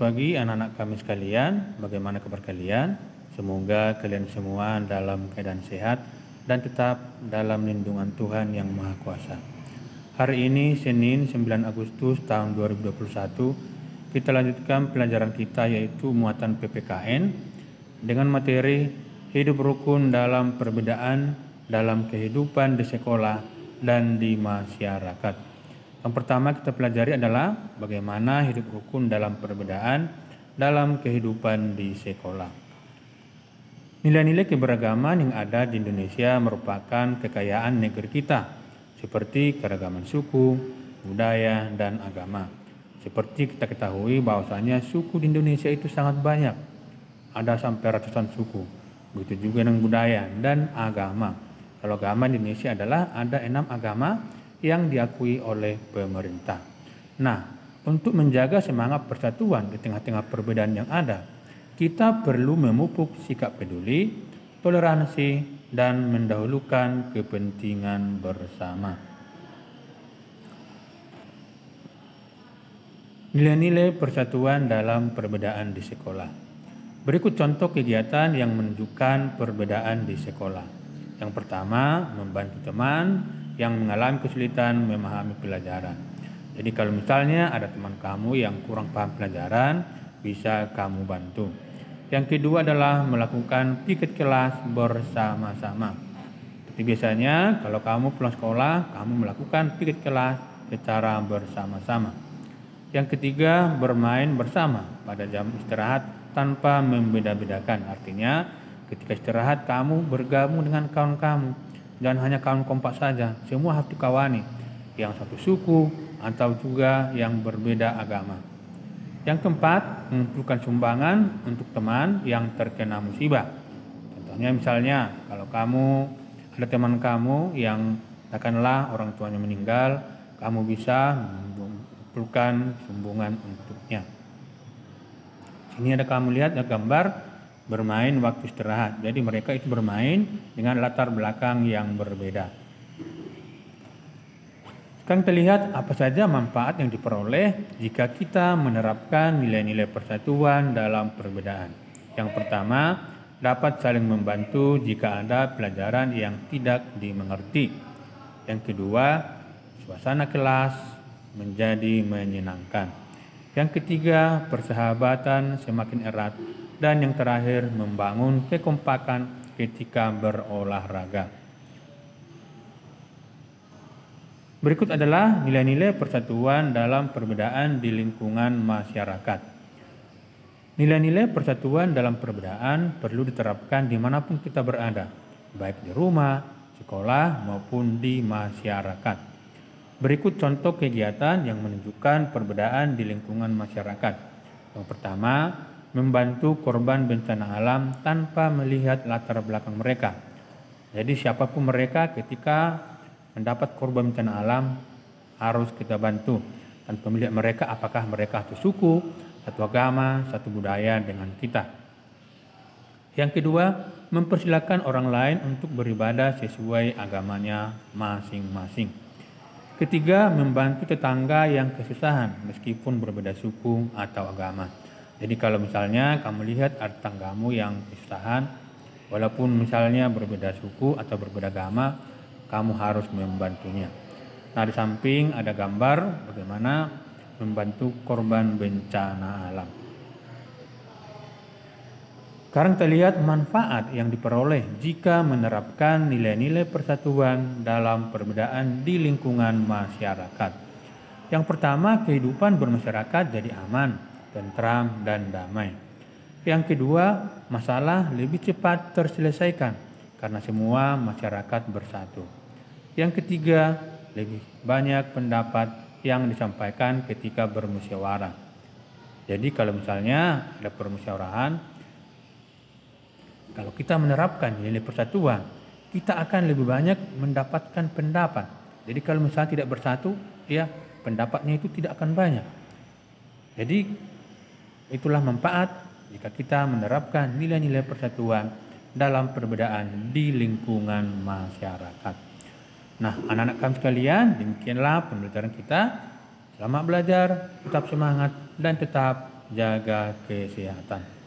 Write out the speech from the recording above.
pagi anak-anak kami sekalian, bagaimana kabar kalian? Semoga kalian semua dalam keadaan sehat dan tetap dalam lindungan Tuhan yang Maha Kuasa. Hari ini Senin 9 Agustus tahun 2021, kita lanjutkan pelajaran kita yaitu muatan PPKN dengan materi hidup rukun dalam perbedaan dalam kehidupan di sekolah dan di masyarakat. Yang pertama kita pelajari adalah bagaimana hidup rukun dalam perbedaan dalam kehidupan di sekolah. Nilai-nilai keberagaman yang ada di Indonesia merupakan kekayaan negeri kita, seperti keragaman suku, budaya, dan agama. Seperti kita ketahui bahwasanya suku di Indonesia itu sangat banyak, ada sampai ratusan suku. Begitu juga dengan budaya dan agama. Kalau agama di Indonesia adalah ada 6 agama yang diakui oleh pemerintah. Nah, untuk menjaga semangat persatuan di tengah-tengah perbedaan yang ada, kita perlu memupuk sikap peduli, toleransi, dan mendahulukan kepentingan bersama. Nilai-nilai persatuan dalam perbedaan di sekolah. Berikut contoh kegiatan yang menunjukkan perbedaan di sekolah. Yang pertama, membantu teman yang mengalami kesulitan memahami pelajaran. Jadi kalau misalnya ada teman kamu yang kurang paham pelajaran, bisa kamu bantu. Yang kedua adalah melakukan piket kelas bersama-sama. Seperti biasanya kalau kamu pulang sekolah, kamu melakukan piket kelas secara bersama-sama. Yang ketiga, bermain bersama pada jam istirahat tanpa membeda-bedakan. Artinya ketika istirahat kamu bergabung dengan kawan kamu. Dan hanya kawan kompak saja, semua harus dikawani, yang satu suku atau juga yang berbeda agama. Yang keempat, mengumpulkan sumbangan untuk teman yang terkena musibah. Contohnya misalnya, kalau kamu ada teman kamu yang katakanlah orang tuanya meninggal, kamu bisa mengumpulkan sumbangan untuknya. Sini ada kamu lihat ada gambar bermain waktu istirahat. Jadi mereka itu bermain dengan latar belakang yang berbeda. Sekarang kita lihat apa saja manfaat yang diperoleh jika kita menerapkan nilai-nilai persatuan dalam perbedaan. Yang pertama, dapat saling membantu jika ada pelajaran yang tidak dimengerti. Yang kedua, suasana kelas menjadi menyenangkan. Yang ketiga, persahabatan semakin erat. Dan yang terakhir, membangun kekompakan ketika berolahraga. Berikut adalah nilai-nilai persatuan dalam perbedaan di lingkungan masyarakat. Nilai-nilai persatuan dalam perbedaan perlu diterapkan dimanapun kita berada, baik di rumah, sekolah, maupun di masyarakat. Berikut contoh kegiatan yang menunjukkan perbedaan di lingkungan masyarakat. Yang pertama, membantu korban bencana alam tanpa melihat latar belakang mereka. Jadi siapapun mereka ketika mendapat korban bencana alam harus kita bantu tanpa melihat mereka apakah mereka satu suku, satu agama, satu budaya dengan kita. Yang kedua, mempersilakan orang lain untuk beribadah sesuai agamanya masing-masing. Ketiga, membantu tetangga yang kesusahan meskipun berbeda suku atau agama. Jadi kalau misalnya kamu lihat ada tetanggamu yang kesusahan, walaupun misalnya berbeda suku atau berbeda agama, kamu harus membantunya. Nah, di samping ada gambar bagaimana membantu korban bencana alam. Sekarang kita lihat manfaat yang diperoleh jika menerapkan nilai-nilai persatuan dalam perbedaan di lingkungan masyarakat. Yang pertama, kehidupan bermasyarakat jadi aman, tentram, dan damai. Yang kedua, masalah lebih cepat terselesaikan karena semua masyarakat bersatu. Yang ketiga, lebih banyak pendapat yang disampaikan ketika bermusyawarah. Jadi kalau misalnya ada permusyawarahan, kalau kita menerapkan nilai persatuan, kita akan lebih banyak mendapatkan pendapat. Jadi kalau misalnya tidak bersatu, ya pendapatnya itu tidak akan banyak. Jadi itulah manfaat jika kita menerapkan nilai-nilai persatuan dalam perbedaan di lingkungan masyarakat. Nah, anak-anak kami sekalian, demikianlah pembelajaran kita. Selamat belajar, tetap semangat, dan tetap jaga kesehatan.